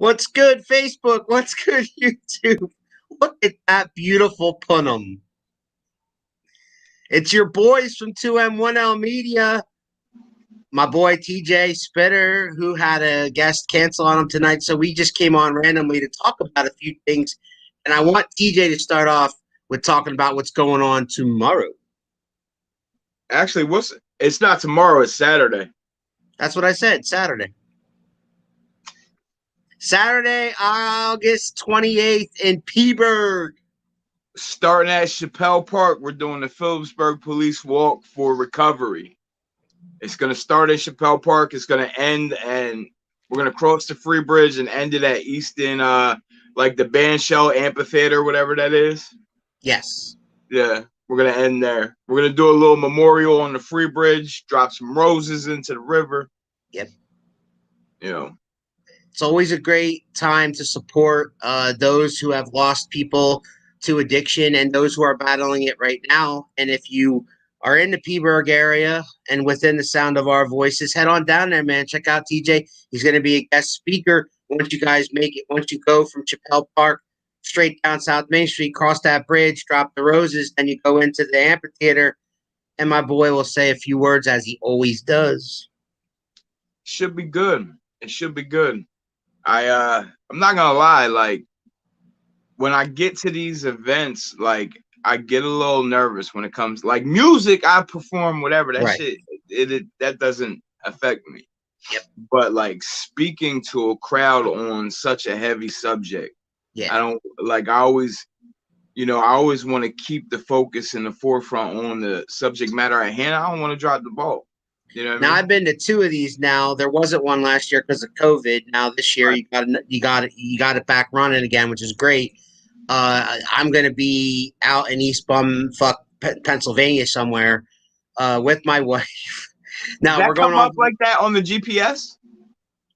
What's good, Facebook? What's good, YouTube? Look at that beautiful punum. It's your boys from 2M1L Media. My boy TJ Spitter, who had a guest cancel on him tonight. So we just came on randomly to talk about a few things. And I want TJ to start off with talking about what's going on tomorrow. Actually, it's not tomorrow, it's Saturday. That's what I said, Saturday. Saturday, August 28th in Peaburg. Starting at Chappelle Park, we're doing the Phillipsburg Police Walk for Recovery. It's going to start at Chappelle Park. It's going to end, and we're going to cross the Free Bridge and end it at Easton, like the Bandshell Amphitheater, whatever that is. Yes. Yeah, we're going to end there. We're going to do a little memorial on the Free Bridge, drop some roses into the river. Yep. You know. It's always a great time to support those who have lost people to addiction and those who are battling it right now. And if you are in the Peaburg area and within the sound of our voices, head on down there, man. Check out TJ. He's going to be a guest speaker once you guys make it. Once you go from Chappelle Park straight down South Main Street, cross that bridge, drop the roses, then you go into the amphitheater, and my boy will say a few words as he always does. Should be good. It should be good. I'm not gonna lie, like when I get to these events, like I get a little nervous when it comes like music. I perform whatever that Right. shit. That doesn't affect me. Yep. But like speaking to a crowd on such a heavy subject, Yeah. I don't like. I always want to keep the focus in the forefront on the subject matter at hand. I don't want to drop the ball. You know what Now I mean? I've been to two of these now. There wasn't one last year because of COVID. Now this year Right. you got it back running again, which is great. I'm gonna be out in East Bumfuck, Pennsylvania somewhere with my wife. Now That we're going come on. up like that on the GPS?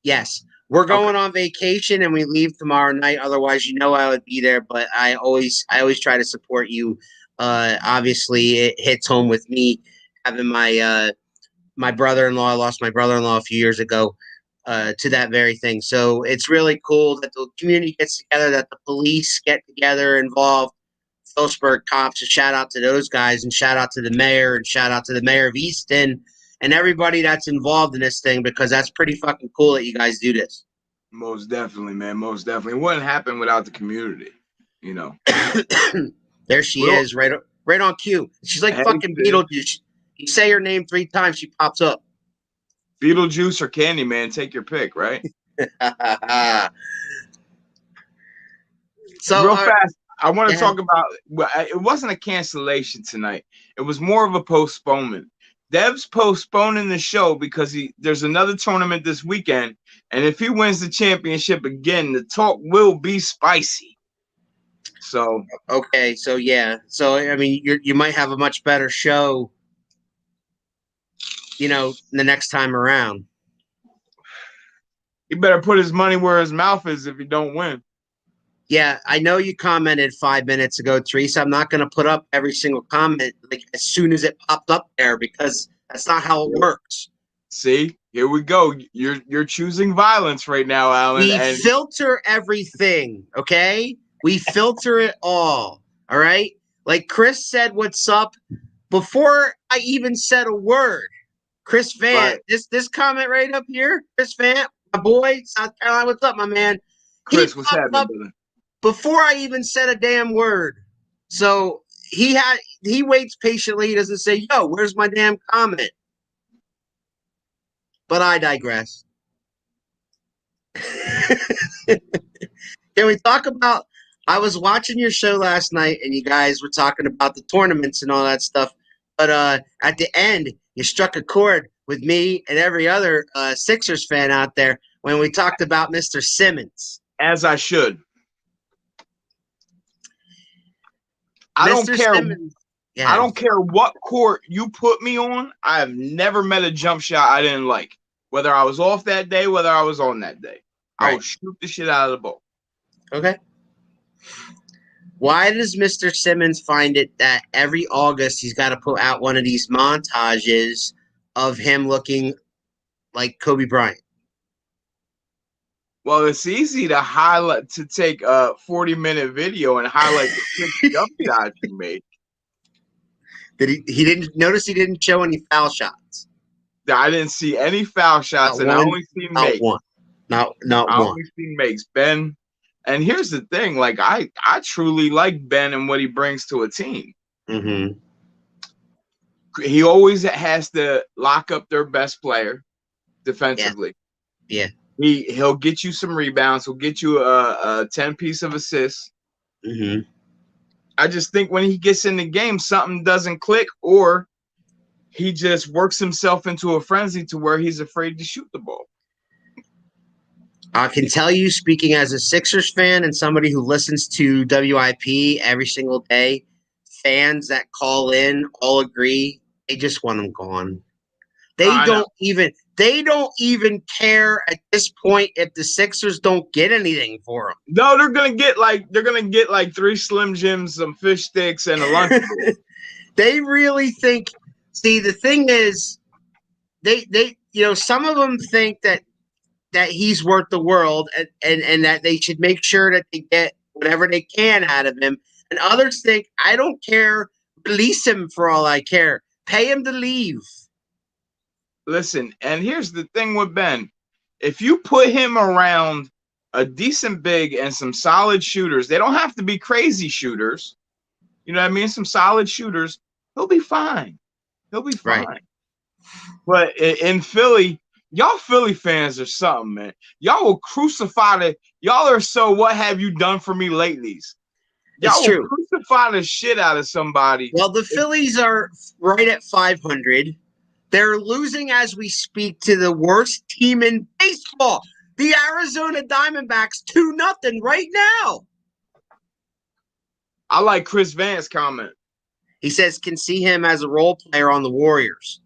Yes, we're going on vacation and we leave tomorrow night. Otherwise, I would be there. But I always try to support you. Obviously, it hits home with me having my brother-in-law. I lost my brother-in-law a few years ago to that very thing. So it's really cool that the community gets together, that the police get together, involved. Phillipsburg cops, a shout out to those guys, and shout out to the mayor, and shout out to the mayor of Easton, and everybody that's involved in this thing, because that's pretty fucking cool that you guys do this. Most definitely, man. Most definitely. It wouldn't happen without the community, you know. There she is, right on cue. She's like fucking Beetlejuice. You say her name 3 times, she pops up. Beetlejuice or Candyman, take your pick, right? So real fast, I want to talk about. It wasn't a cancellation tonight. It was more of a postponement. Dev's postponing the show because there's another tournament this weekend, and if he wins the championship again, the talk will be spicy. So okay, so yeah, so I mean, you might have a much better show, the next time around. He better put his money where his mouth is if he don't win. Yeah, I know you commented 5 minutes ago, Teresa. I'm not going to put up every single comment like as soon as it popped up there because that's not how it works. See, here we go. You're choosing violence right now, Alan. We filter everything, okay? We filter it all right? Like Chris said, what's up? Before I even said a word, Chris Vant, right. This comment right up here, Chris Vant, my boy, South Carolina, what's up, my man? Chris, what's happening, brother? Before I even said a damn word. So he waits patiently. He doesn't say, yo, where's my damn comment? But I digress. Can we talk about, I was watching your show last night and you guys were talking about the tournaments and all that stuff. But at the end, you struck a chord with me and every other Sixers fan out there when we talked about Mr. Simmons. As I should. I don't care. I don't care what court you put me on. I have never met a jump shot I didn't like. Whether I was off that day, whether I was on that day. Right. I will shoot the shit out of the ball. Okay. Why does Mr. Simmons find it that every August he's got to put out one of these montages of him looking like Kobe Bryant? Well, it's easy to take a 40-minute video and highlight the 6 jump shots you make. He didn't notice he didn't show any foul shots. I didn't see any foul shots, and I only see makes. Not I one. only see makes. Ben, and here's the thing: like I truly like Ben and what he brings to a team. Mm-hmm. He always has to lock up their best player defensively. Yeah. He'll get you some rebounds. He'll get you a 10-piece of assists. Mm-hmm. I just think when he gets in the game, something doesn't click, or he just works himself into a frenzy to where he's afraid to shoot the ball. I can tell you, speaking as a Sixers fan and somebody who listens to WIP every single day, fans that call in all agree they just want him gone. They don't even care at this point if the Sixers don't get anything for him. No, they're gonna get like 3 Slim Jims, some fish sticks, and a Lunchable. They really think. See, the thing is, they some of them think that he's worth the world and that they should make sure that they get whatever they can out of him. And others think, I don't care, release him for all I care. Pay him to leave. Listen, and here's the thing with Ben. If you put him around a decent big and some solid shooters, they don't have to be crazy shooters. You know what I mean? Some solid shooters, he'll be fine. He'll be fine. Right. But in Philly, y'all Philly fans are something, man. Y'all will crucify the. Y'all are so what have you done for me lately's. Y'all will crucify the shit out of somebody. Well, the Phillies are right at 500. They're losing as we speak to the worst team in baseball, the Arizona Diamondbacks, 2-0 right now. I like Chris Vance's comment. He says can see him as a role player on the Warriors.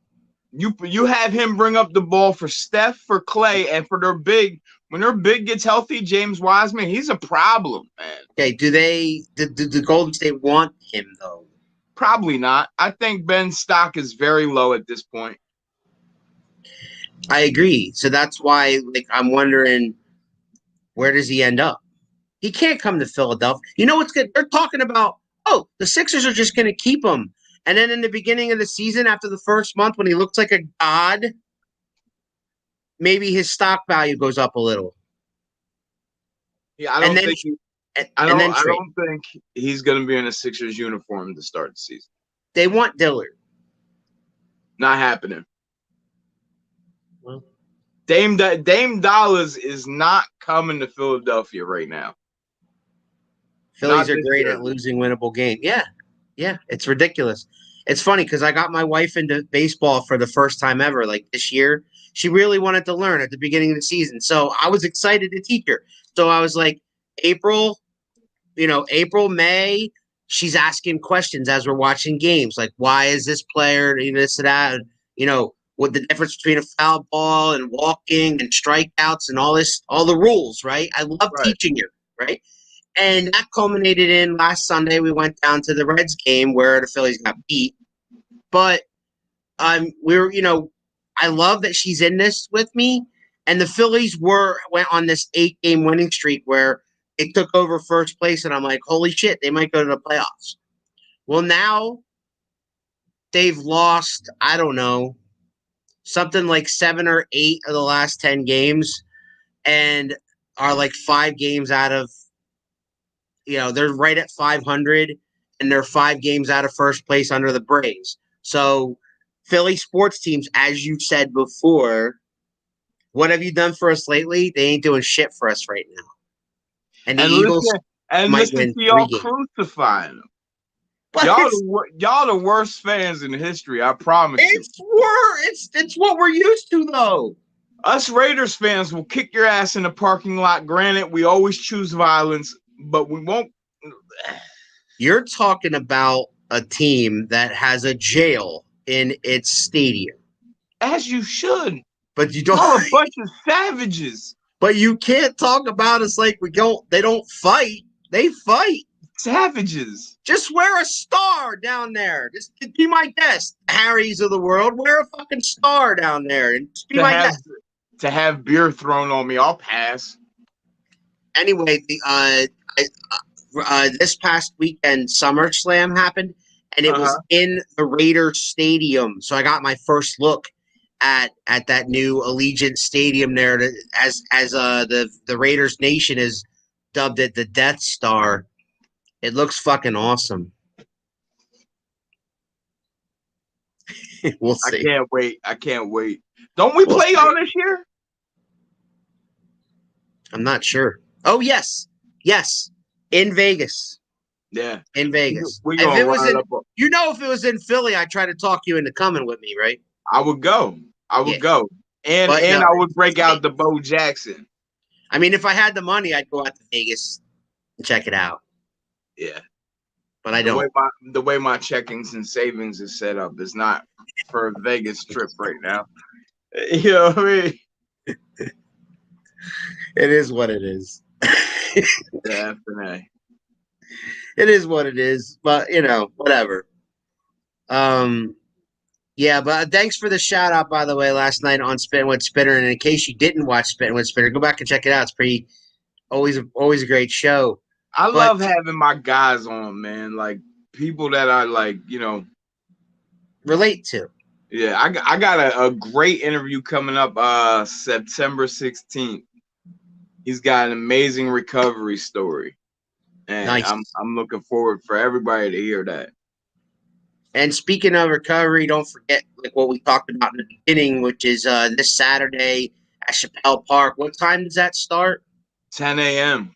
You have him bring up the ball for Steph, for Clay, and for their big. When their big gets healthy, James Wiseman, he's a problem, man. Okay, do the Golden State want him though? Probably not. I think Ben's stock is very low at this point. I agree. So that's why, I'm wondering, where does he end up? He can't come to Philadelphia. You know what's good? They're talking about, the Sixers are just going to keep him. And then in the beginning of the season, after the first month, when he looks like a god, maybe his stock value goes up a little. Yeah, I don't think he's going to be in a Sixers uniform to start the season. They want Dillard. Not happening. Well, Dame Dollars is not coming to Philadelphia right now. Phillies are great at losing winnable games. Yeah, it's ridiculous. It's funny because I got my wife into baseball for the first time ever, like this year. She really wanted to learn at the beginning of the season. So I was excited to teach her. So I was like, April, May, she's asking questions as we're watching games. Like, why is this player, this and that? What the difference between a foul ball and walking and strikeouts and all the rules, right? I love teaching her, right? And that culminated in last Sunday. We went down to the Reds game where the Phillies got beat. But I love that she's in this with me. And the Phillies went on this 8-game winning streak where it took over first place. And I'm like, holy shit, they might go to the playoffs. Well, now they've lost, I don't know, something like 7 or 8 of the last 10 games and are like 5 games out of, they're right at 500 and they're 5 games out of first place under the Braves. So Philly sports teams, as you said before, what have you done for us lately? They ain't doing shit for us right now. And the Eagles might win 3 games. Crucifying them. Y'all the worst fans in history, I promise you. It's what we're used to, though. Us Raiders fans will kick your ass in the parking lot. Granted, we always choose violence, but we won't. You're talking about a team that has a jail in its stadium. As you should. But you don't. Y'all a bunch of savages. But you can't talk about us like they don't fight. They fight. Savages. Just wear a star down there. Just be my guest. Harrys of the world, wear a fucking star down there and just be my guest. To have beer thrown on me, I'll pass. anyway, this past weekend, SummerSlam happened, and it was in the Raiders Stadium. So I got my first look at that new Allegiant Stadium there, as the Raiders Nation has dubbed it the Death Star. It looks fucking awesome. We'll see. I can't wait. Don't we play y'all this year? I'm not sure. Oh, yes. In Vegas. Yeah. In Vegas. If it was in Philly, I'd try to talk you into coming with me, right? I would go. And I would break out the Bo Jackson. I mean, if I had the money, I'd go out to Vegas and check it out. Yeah. But I don't. The way my checkings and savings is set up is not for a Vegas trip right now. You know what I mean? It is what it is. Definitely. It is what it is, but whatever. Yeah, but thanks for the shout out, by the way, last night on Spittin' with Spitter. And in case you didn't watch Spittin' with Spitter, go back and check it out. It's always a great show. I love having my guys on, man. Like people that I relate to. Yeah, I got a great interview coming up September 16th. He's got an amazing recovery story. And nice. I'm looking forward for everybody to hear that. And speaking of recovery, don't forget what we talked about in the beginning, which is this Saturday at Chappelle Park. What time does that start? 10 a.m.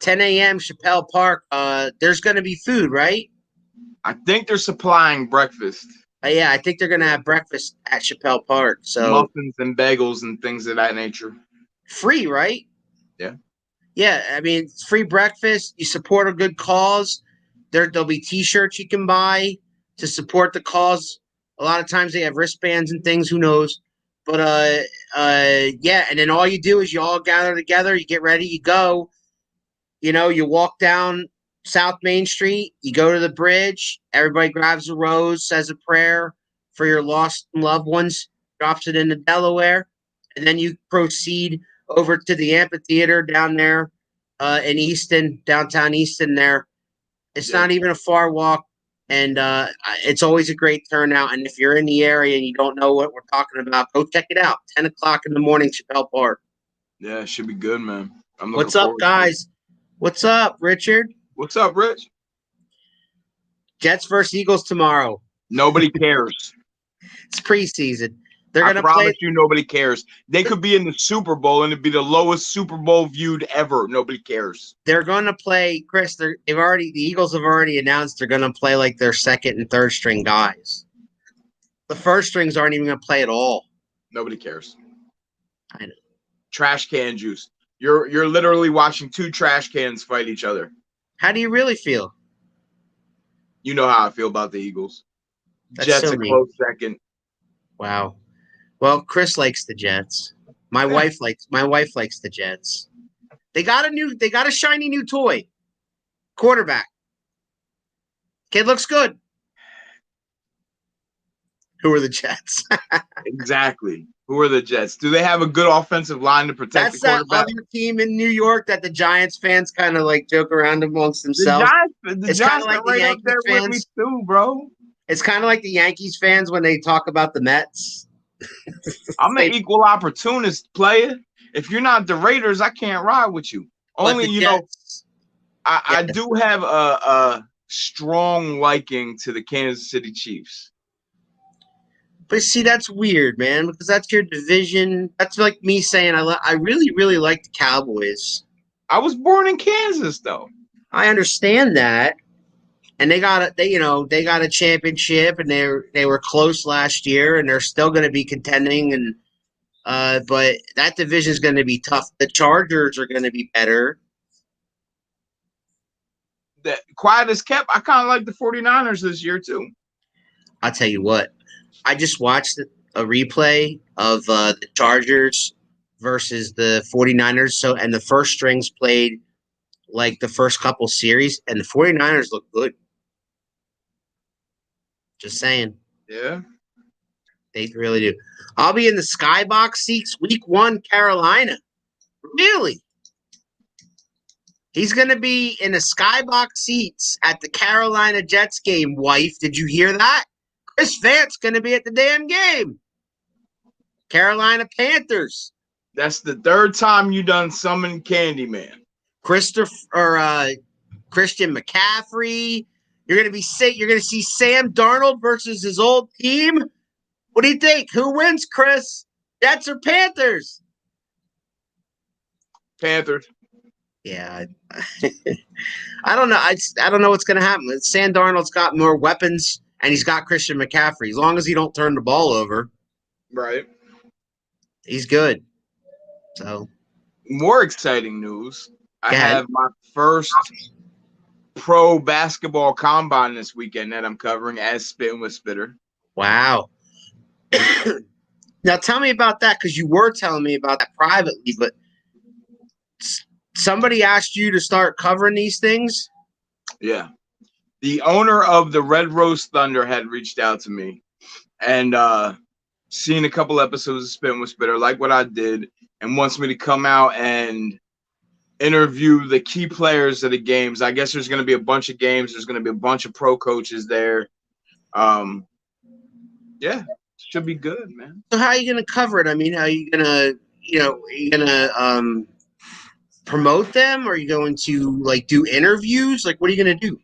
10 a.m. Chappelle Park. There's going to be food, right? I think they're supplying breakfast. Yeah, I think they're going to have breakfast at Chappelle Park. So muffins and bagels and things of that nature. Free, right? Yeah. Yeah, I mean, it's free breakfast. You support a good cause. There'll be T-shirts you can buy to support the cause. A lot of times they have wristbands and things. Who knows? But yeah. And then all you do is you all gather together. You get ready. You go. You walk down South Main Street. You go to the bridge. Everybody grabs a rose, says a prayer for your lost loved ones, drops it into Delaware, and then you proceed over to the amphitheater down there in Easton, downtown Easton there. It's not even a far walk, and it's always a great turnout. And if you're in the area and you don't know what we're talking about, go check it out. 10 o'clock in the morning, Chappelle Park. Yeah, it should be good, man. What's up, guys? What's up, Richard? What's up, Rich? Jets versus Eagles tomorrow. Nobody cares. It's preseason. I promise you nobody cares. They could be in the Super Bowl and it'd be the lowest Super Bowl viewed ever. Nobody cares. They're going to play, Chris. The Eagles have already announced they're going to play like their second and third string guys. The first strings aren't even going to play at all. Nobody cares. I know. Trash can juice. You're literally watching two trash cans fight each other. How do you really feel? You know how I feel about the Eagles. That's Jets so a close second. Wow. Well, Chris likes the Jets. My wife likes the Jets. They got a shiny new toy. Quarterback. Kid looks good. Who are the Jets? Exactly. Who are the Jets? Do they have a good offensive line to protect the quarterback? That's that other team in New York that the Giants fans kind of joke around amongst themselves. The Giants are right up there with me too, bro. It's kind of like the Yankees fans when they talk about the Mets. I'm an equal opportunist player. If you're not the Raiders, I can't ride with you. Only, I do have a strong liking to the Kansas City Chiefs. But see, that's weird, man, because that's your division. That's like me saying I really, really like the Cowboys. I was born in Kansas, though. I understand that. And they got a championship, and they were close last year, and they're still going to be contending. And but that division is going to be tough. The Chargers are going to be better. That quiet as kept. I kind of like the 49ers this year too. I'll tell you what. I just watched a replay of the Chargers versus the 49ers. And the first strings played like the first couple series, and the 49ers look good. Just saying. Yeah. They really do. I'll be in the Skybox seats week 1, Carolina. Really? He's going to be in the skybox seats at the Carolina Jets game, wife. Did you hear that? Chris Vance going to be at the damn game. Carolina Panthers. That's the third time you done summoned Candyman. Christian McCaffrey. You're going to see Sam Darnold versus his old team. What do you think? Who wins, Chris? Jets or Panthers? Panthers. Yeah, I don't know. I don't know what's going to happen. Sam Darnold's got more weapons, and he's got Christian McCaffrey. As long as he don't turn the ball over, right, he's good. So, more exciting news. I have my first pro basketball combine this weekend that I'm covering as Spitting with Spitter. Wow. Now tell me about that, because you were telling me about that privately, but somebody asked you to start covering these things? Yeah. The owner of the Red Rose Thunder had reached out to me and seen a couple episodes of Spitting with Spitter, like what I did, and wants me to come out and interview the key players of the games. I guess there's going to be a bunch of games. There's going to be a bunch of pro coaches there. Yeah, should be good, man. So how are you going to cover it? I mean, how are you going to, promote them? Or are you going to do interviews? What are you going to do?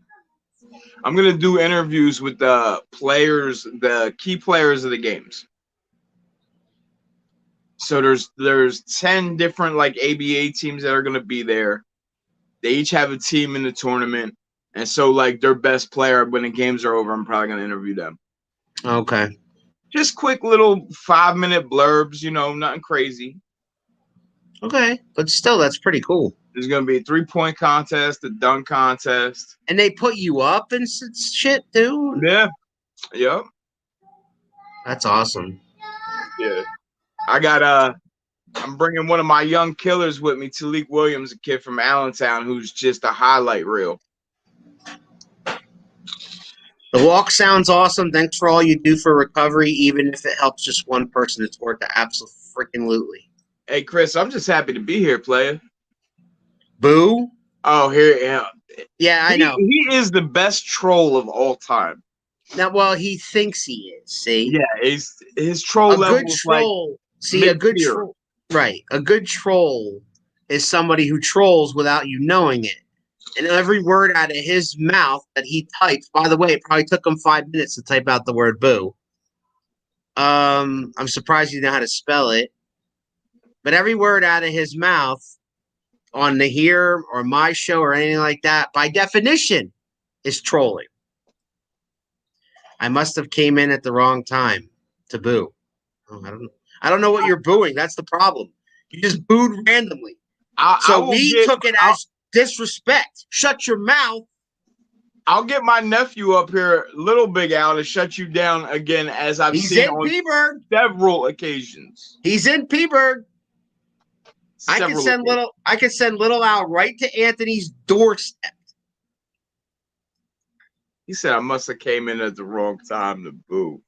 I'm going to do interviews with the players, the key players of the games. So there's 10 different ABA teams that are going to be there. They each have a team in the tournament. And so their best player, when the games are over, I'm probably going to interview them. Okay. Just quick little 5-minute blurbs, nothing crazy. Okay. But still, that's pretty cool. There's going to be a 3-point contest, a dunk contest. And they put you up and shit, too? Yeah. Yep. That's awesome. Yeah. I'm bringing one of my young killers with me, Talik Williams, a kid from Allentown, who's just a highlight reel. The walk sounds awesome. Thanks for all you do for recovery. Even if it helps just one person, it's worth it. Absolutely. Hey, Chris, I'm just happy to be here, player. Boo? Oh, here, yeah. Yeah, I know. He is the best troll of all time. Now, well, he thinks he is, see? Yeah, his troll level is a good troll. Right. A good troll is somebody who trolls without you knowing it. And every word out of his mouth that he types, by the way, it probably took him 5 minutes to type out the word boo. I'm surprised you know how to spell it. But every word out of his mouth on the Here or my show or anything like that, by definition, is trolling. I must have came in at the wrong time to boo. Oh, I don't know what you're booing. That's the problem. You just booed randomly. We took it as disrespect. Shut your mouth. I'll get my nephew up here, Little Big Al, to shut you down again, as I've seen on P-Burg. Several occasions. He's in P-Burg. I can send little Al right to Anthony's doorstep. He said I must have came in at the wrong time to boo.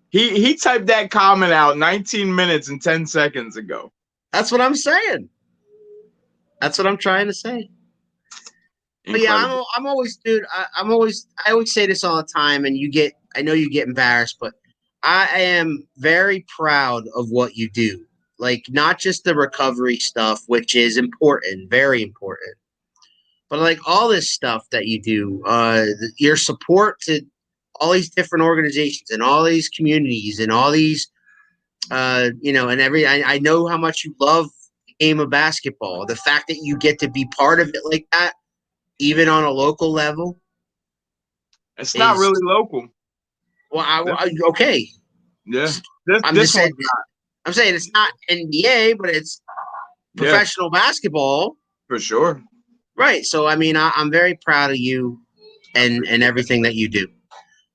He typed that comment out 19 minutes and 10 seconds ago. That's what I'm saying. That's what I'm trying to say. Incredible. But yeah, I'm always, dude. I always say this all the time, and I know you get embarrassed, but I am very proud of what you do. Not just the recovery stuff, which is important, very important, but all this stuff that you do, your support to all these different organizations and all these communities and all these, and I know how much you love the game of basketball. The fact that you get to be part of it like that, even on a local level. It's not really local. Well, okay. Yeah. I'm saying it's not NBA, but it's professional basketball. For sure. Right. So, I mean, I'm very proud of you and everything that you do.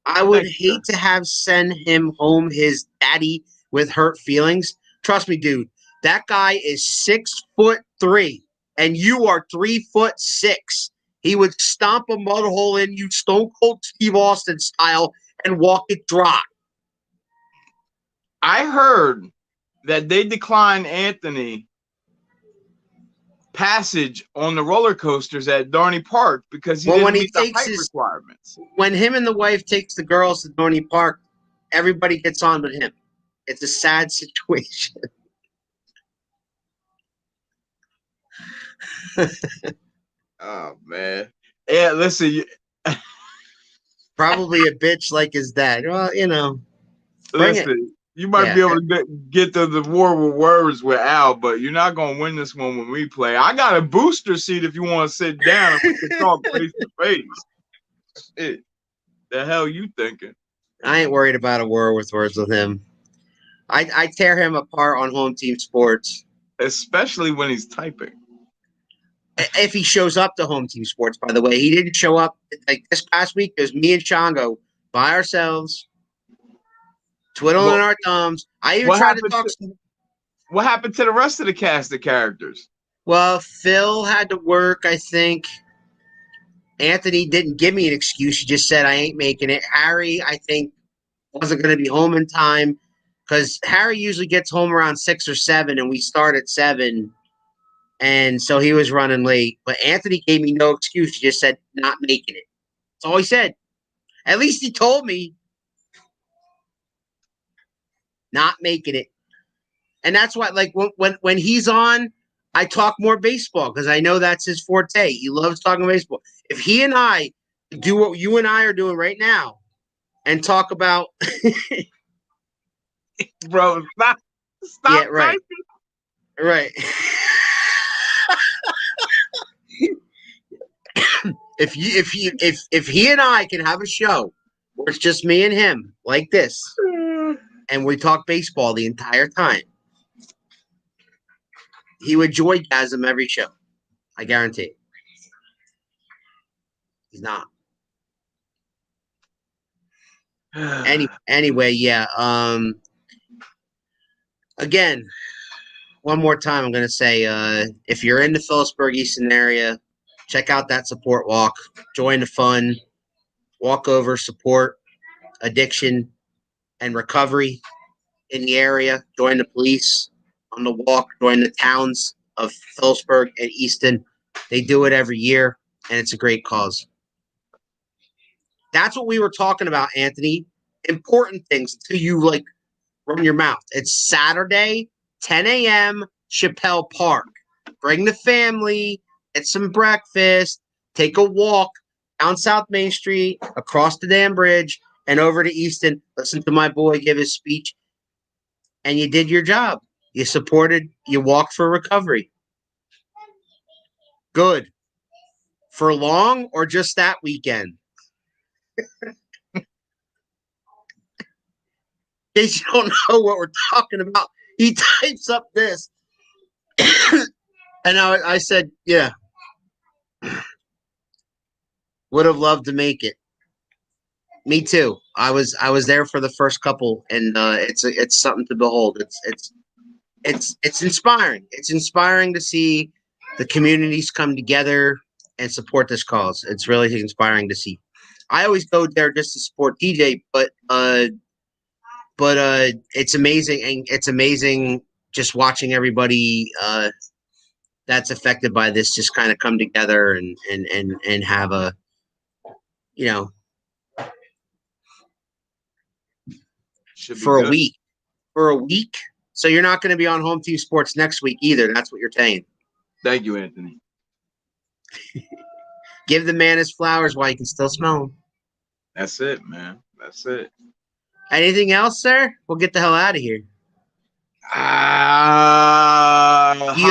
I would hate to have send him home his daddy with hurt feelings. Trust me, dude. That guy is 6'3", and you are 3'6". He would stomp a mud hole in you, Stone Cold Steve Austin style, and walk it dry. I heard that they declined Anthony passage on the roller coasters at Dorney Park because he didn't meet the height requirements. When him and the wife takes the girls to Dorney Park, everybody gets on with him. It's a sad situation. Oh man. Yeah, listen. Probably a bitch like his dad. Well, you know. Listen, you might be able to get to the war with words with Al, but you're not gonna win this one when we play. I got a booster seat if you want to sit down and we can talk face to face. Shit. The hell you thinking? I ain't worried about a war with words with him. I tear him apart on Home Team Sports. Especially when he's typing. If he shows up to Home Team Sports, by the way. He didn't show up. Like this past week, it was me and Shango by ourselves, twiddling our thumbs. I even tried to talk. What happened to the rest of the cast of characters? Well, Phil had to work, I think. Anthony didn't give me an excuse. He just said, I ain't making it. Harry, I think, wasn't going to be home in time because Harry usually gets home around 6 or 7, and we start at 7. And so he was running late. But Anthony gave me no excuse. He just said, not making it. That's all he said. At least he told me not making it. And that's why, like, when he's on, I talk more baseball because I know that's his forte. He loves talking baseball. If he and I do what you and I are doing right now and talk about bro, stop yeah, right. Right. if he and I can have a show where it's just me and him like this and we talk baseball the entire time, he would joygasm every show. I guarantee it. He's not. Anyway, yeah. Again, one more time, I'm going to say, if you're in the Phillipsburg Easton area, check out that support walk. Join the fun. Walk over, support addiction and recovery in the area. Join the police on the walk. Join the towns of Phillipsburg and Easton. They do it every year, and it's a great cause. That's what we were talking about, Anthony. Important things until you, like, run your mouth. It's Saturday, 10 a.m., Chappelle Park. Bring the family, get some breakfast, take a walk down South Main Street, across the damn bridge, and over to Easton. Listen to my boy give his speech. And you did your job. You supported, you walked for recovery. Good. For long or just that weekend? In case you don't know what we're talking about, he types up this. And I said, yeah. Would have loved to make it. Me too. I was there for the first couple, and it's something to behold. It's inspiring. It's inspiring to see the communities come together and support this cause. It's really inspiring to see. I always go there just to support DJ, but it's amazing, and it's amazing just watching everybody that's affected by this just kind of come together and have a, you know, for a week. For a week. So you're not going to be on Home Team Sports next week either. That's what you're saying. Thank you, Anthony. Give the man his flowers while you can still smell them. That's it, man. That's it. Anything else, sir? We'll get the hell out of here. Do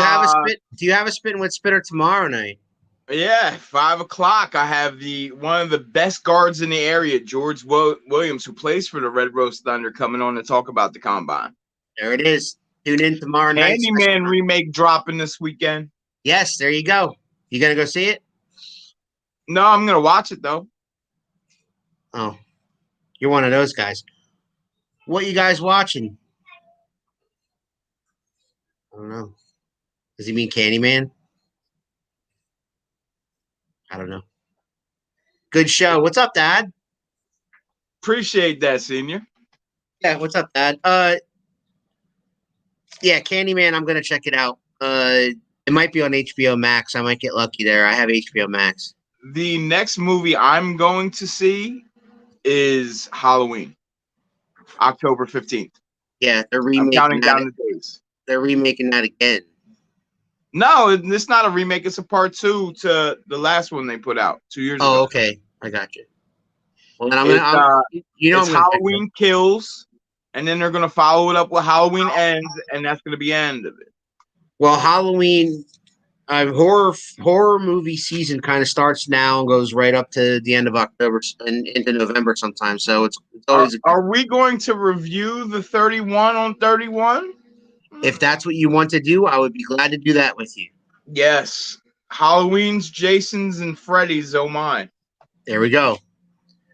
you have a spin with Spitter tomorrow night? Yeah, 5:00. I have one of the best guards in the area, George Williams, who plays for the Red Rose Thunder, coming on to talk about the combine. There it is. Tune in tomorrow night. Candyman remake dropping this weekend. Yes, there you go. You gonna go see it? No, I'm gonna watch it though. Oh, you're one of those guys. What you guys watching? I don't know. Does he mean Candyman? I don't know. Good show. What's up, Dad? Appreciate that, Senior. Yeah, what's up, Dad? Yeah, Candyman, I'm gonna check it out. It might be on HBO Max. I might get lucky there. I have HBO Max. The next movie I'm going to see is Halloween, October 15th. Yeah, they're I'm remaking counting that. down the days. They're remaking that again. No, it's not a remake. It's a part 2 to the last one they put out 2 years ago. Oh, okay. I got you. Well, then I'm gonna. It's I'm gonna check Halloween Kills, and then they're gonna follow it up with Halloween Ends, and that's gonna be the end of it. Well, Halloween horror movie season kind of starts now and goes right up to the end of October and into November sometimes. So it's always. Are we going to review the 31 on 31? If that's what you want to do, I would be glad to do that with you. Yes, Halloween's, Jason's, and Freddy's. Oh my! There we go.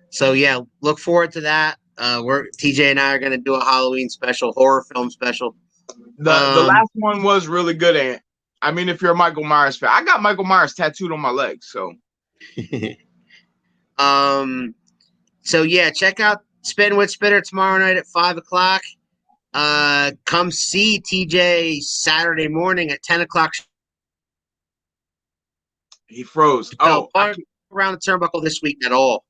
So yeah, look forward to that. We're TJ and I are going to do a Halloween special, horror film special. The last one was really good, Ant. I mean, if you're a Michael Myers fan, I got Michael Myers tattooed on my leg. So, so yeah, check out Spin with Spitter tomorrow night at 5:00. Come see TJ Saturday morning at 10:00. He froze. Oh, around the turnbuckle this week at all.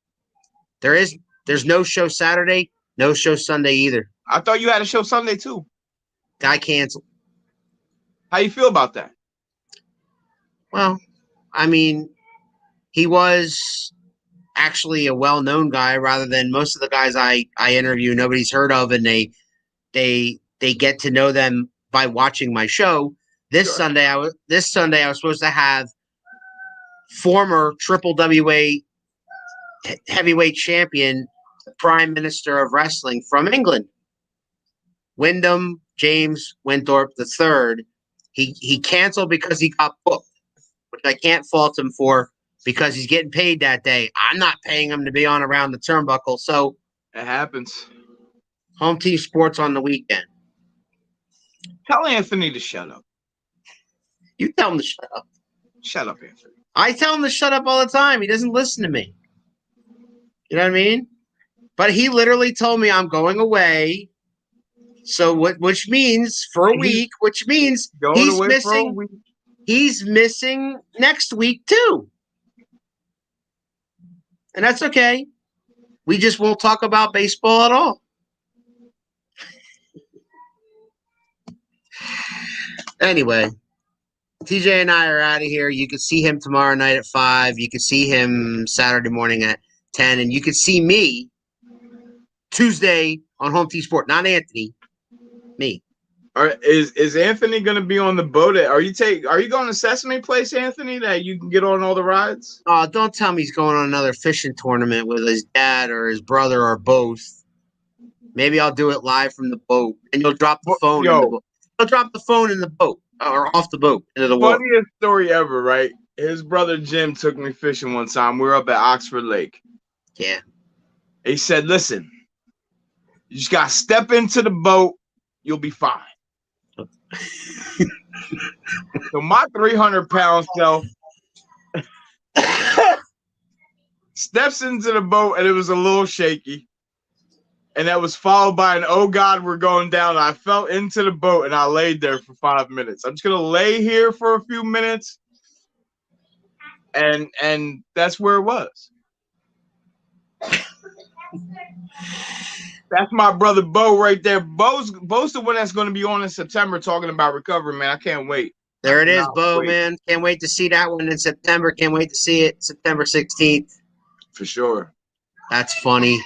There's no show Saturday, no show Sunday either. I thought you had a show Sunday too. Guy canceled. How you feel about that? Well, I mean, he was actually a well-known guy rather than most of the guys I interview nobody's heard of, and they get to know them by watching my show. This Sunday I was supposed to have former Triple WA heavyweight champion, Prime Minister of Wrestling from England, Wyndham James Winthorpe III. He canceled because he got booked, which I can't fault him for because he's getting paid that day. I'm not paying him to be on around the turnbuckle, so it happens. Home Team Sports on the weekend. Tell Anthony to shut up. You tell him to shut up. Shut up, Anthony. I tell him to shut up all the time. He doesn't listen to me. You know what I mean? But he literally told me I'm going away. So which means for a week, which means he's missing next week too. And that's okay. We just won't talk about baseball at all. Anyway, TJ and I are out of here. You can see him tomorrow night at 5. You can see him Saturday morning at 10. And you can see me Tuesday on Home Team Sport. Not Anthony. Me. Is Anthony going to be on the boat? Are you going to Sesame Place, Anthony, that you can get on all the rides? Oh, don't tell me he's going on another fishing tournament with his dad or his brother or both. Maybe I'll do it live from the boat, and you'll drop the phone in the boat. You'll drop the phone in the boat or off the boat into the water. Funniest story ever, right? His brother Jim took me fishing one time. We were up at Oxford Lake. Yeah. He said, "Listen, you just got to step into the boat. You'll be fine." So my 300-pound self steps into the boat, and it was a little shaky. And that was followed by an, "Oh God, we're going down." I fell into the boat, and I laid there for 5 minutes. I'm just going to lay here for a few minutes. And that's where it was. That's my brother Bo right there. Bo's the one that's going to be on in September talking about recovery, man. I can't wait. There it is, Bo, man. Can't wait to see that one in September. Can't wait to see it September 16th. For sure. That's funny.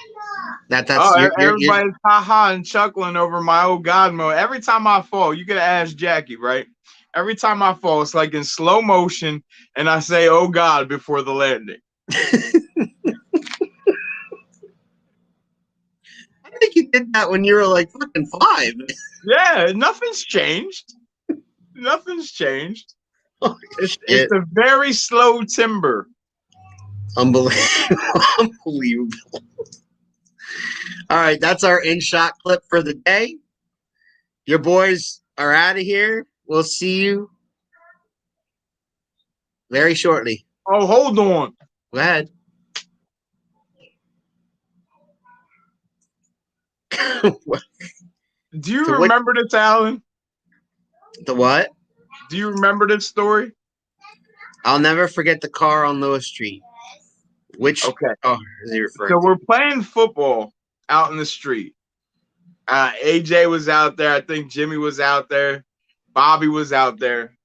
Everybody's ha-ha and chuckling over my "Oh God" mode. Every time I fall, you gotta ask Jackie, right? Every time I fall, it's like in slow motion, and I say "Oh God" before the landing. I think you did that when you were like fucking 5. Yeah, nothing's changed. Nothing's changed. Oh, it's a very slow timber. Unbelievable. All right, that's our in-shot clip for the day. Your boys are out of here. We'll see you very shortly. Oh, hold on. Go ahead. Do you remember this, Alan? The what? Do you remember this story? I'll never forget the car on Lewis Street. Which car is he referring to? So we're playing football out in the street. AJ was out there. I think Jimmy was out there. Bobby was out there.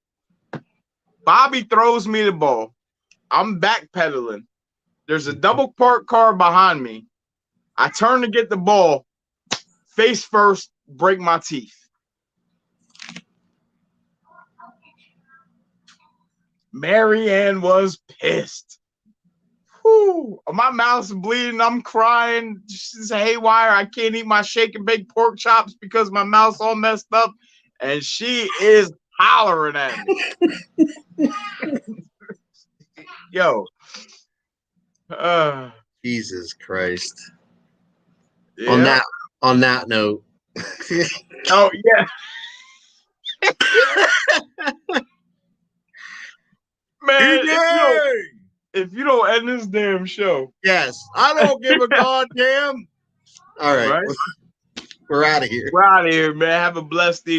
Bobby throws me the ball. I'm backpedaling. There's a double parked car behind me. I turn to get the ball. Face first, break my teeth. Marianne was pissed. Whew. My mouth's bleeding. I'm crying. She's haywire. I can't eat my shake and bake pork chops because my mouth's all messed up. And she is hollering at me. Yo. Jesus Christ. Yeah. On that note. Oh, yeah. Man, if you don't end this damn show. Yes. I don't give a goddamn. All right. We're out of here. We're out of here, man. Have a blessed evening.